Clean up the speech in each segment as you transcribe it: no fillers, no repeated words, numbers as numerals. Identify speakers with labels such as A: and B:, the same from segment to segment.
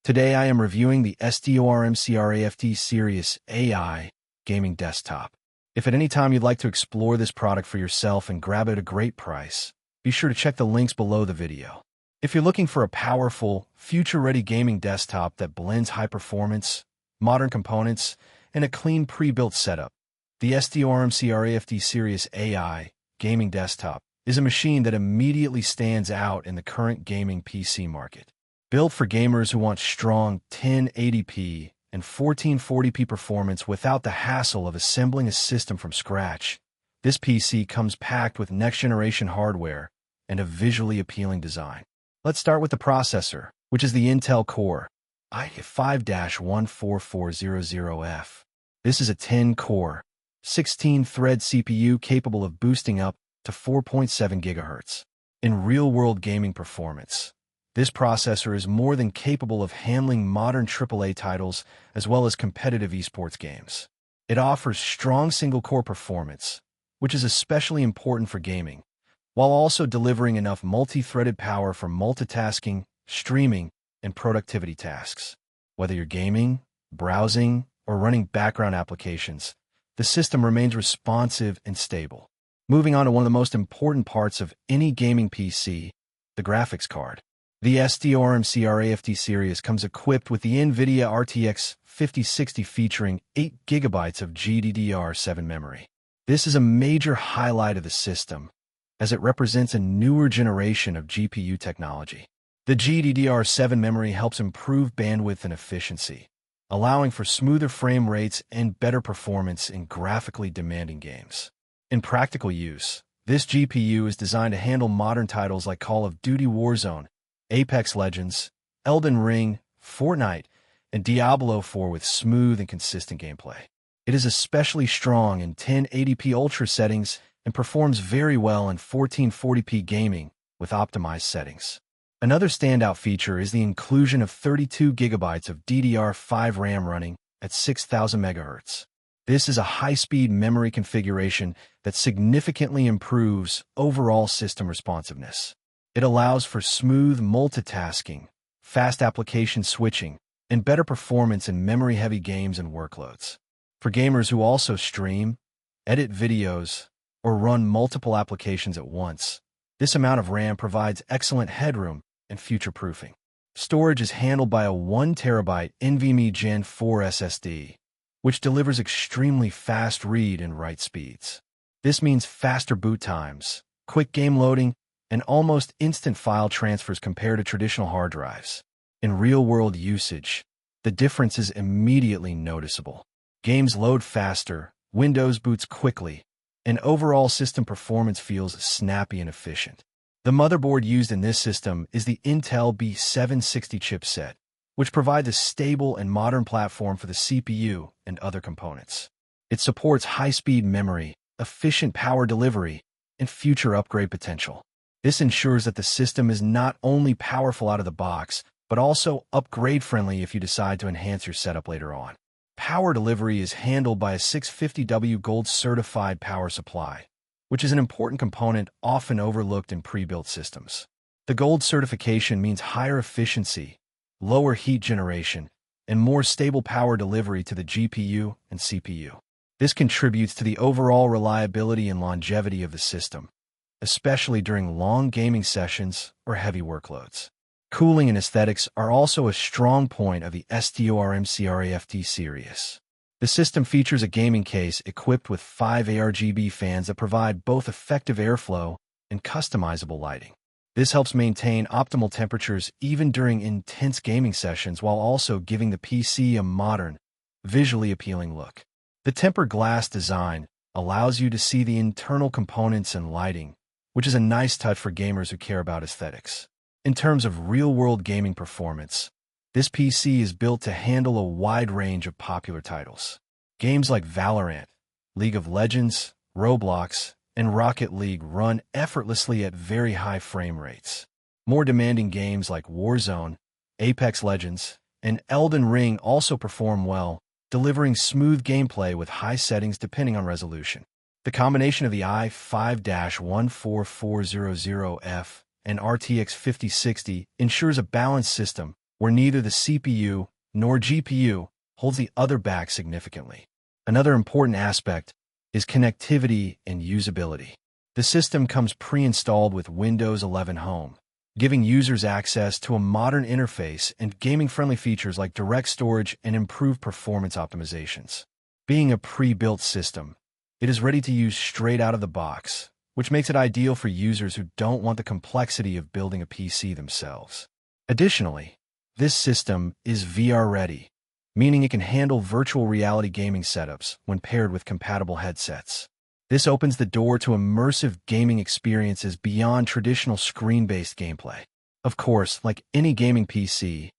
A: Today I am reviewing the STORMCRAFT Sirius AI gaming desktop. If at any time you'd like to explore this product for yourself and grab it at a great price, be sure to check the links below the video. If you're looking for a powerful, future-ready gaming desktop that blends high performance, modern components, and a clean pre-built setup, the STORMCRAFT Sirius AI gaming desktop is a machine that immediately stands out in the current gaming PC market. Built for gamers who want strong 1080p and 1440p performance without the hassle of assembling a system from scratch, this PC comes packed with next-generation hardware and a visually appealing design. Let's start with the processor, which is the Intel Core i5-14400F. This is a 10-core, 16-thread CPU capable of boosting up to 4.7 GHz. In real-world gaming performance, this processor is more than capable of handling modern AAA titles as well as competitive esports games. It offers strong single-core performance, which is especially important for gaming, while also delivering enough multi-threaded power for multitasking, streaming, and productivity tasks. Whether you're gaming, browsing, or running background applications, the system remains responsive and stable. Moving on to one of the most important parts of any gaming PC, the graphics card. The STORMCRAFT Sirius comes equipped with the NVIDIA RTX 5060 featuring 8 GB of GDDR7 memory. This is a major highlight of the system, as it represents a newer generation of GPU technology. The GDDR7 memory helps improve bandwidth and efficiency, allowing for smoother frame rates and better performance in graphically demanding games. In practical use, this GPU is designed to handle modern titles like Call of Duty Warzone, Apex Legends, Elden Ring, Fortnite, and Diablo 4 with smooth and consistent gameplay. It is especially strong in 1080p Ultra settings and performs very well in 1440p gaming with optimized settings. Another standout feature is the inclusion of 32 GB of DDR5 RAM running at 6000 MHz. This is a high-speed memory configuration that significantly improves overall system responsiveness. It allows for smooth multitasking, fast application switching, and better performance in memory-heavy games and workloads. For gamers who also stream, edit videos, or run multiple applications at once, this amount of RAM provides excellent headroom and future-proofing. Storage is handled by a 1TB NVMe Gen4 SSD, which delivers extremely fast read and write speeds. This means faster boot times, quick game loading, and almost instant file transfers compared to traditional hard drives. In real-world usage, the difference is immediately noticeable. Games load faster, Windows boots quickly, and overall system performance feels snappy and efficient. The motherboard used in this system is the Intel B760 chipset, which provides a stable and modern platform for the CPU and other components. It supports high-speed memory, efficient power delivery, and future upgrade potential. This ensures that the system is not only powerful out of the box, but also upgrade-friendly if you decide to enhance your setup later on. Power delivery is handled by a 650W Gold certified power supply, which is an important component often overlooked in pre-built systems. The Gold certification means higher efficiency, lower heat generation, and more stable power delivery to the GPU and CPU. This contributes to the overall reliability and longevity of the system, especially during long gaming sessions or heavy workloads. Cooling and aesthetics are also a strong point of the STORMCRAFT Sirius. The system features a gaming case equipped with 5 RGB fans that provide both effective airflow and customizable lighting. This helps maintain optimal temperatures even during intense gaming sessions while also giving the PC a modern, visually appealing look. The tempered glass design allows you to see the internal components and lighting, which is a nice touch for gamers who care about aesthetics. In terms of real-world gaming performance, this PC is built to handle a wide range of popular titles. Games like Valorant, League of Legends, Roblox, and Rocket League run effortlessly at very high frame rates. More demanding games like Warzone, Apex Legends, and Elden Ring also perform well, delivering smooth gameplay with high settings depending on resolution. The combination of the i5-14400F and RTX 5060 ensures a balanced system where neither the CPU nor GPU holds the other back significantly. Another important aspect is connectivity and usability. The system comes pre-installed with Windows 11 Home, giving users access to a modern interface and gaming-friendly features like direct storage and improved performance optimizations. Being a pre-built system, it is ready to use straight out of the box, which makes it ideal for users who don't want the complexity of building a PC themselves. Additionally, this system is VR-ready, meaning it can handle virtual reality gaming setups when paired with compatible headsets. This opens the door to immersive gaming experiences beyond traditional screen-based gameplay. Of course, like any gaming PC,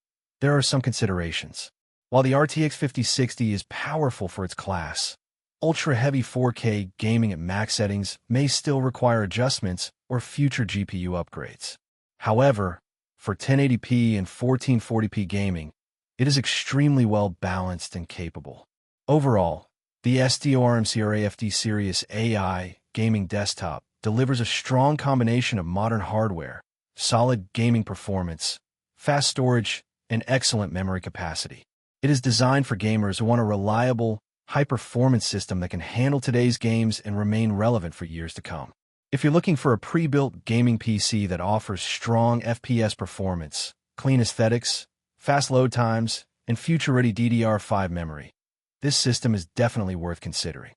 A: there are some considerations. While the RTX 5060 is powerful for its class, ultra-heavy 4K gaming at max settings may still require adjustments or future GPU upgrades. However, for 1080p and 1440p gaming, it is extremely well balanced and capable. Overall, the STORMCRAFT Sirius AI gaming desktop delivers a strong combination of modern hardware, solid gaming performance, fast storage, and excellent memory capacity. It is designed for gamers who want a reliable, high-performance system that can handle today's games and remain relevant for years to come. If you're looking for a pre-built gaming PC that offers strong FPS performance, clean aesthetics, fast load times, and future-ready DDR5 memory, this system is definitely worth considering.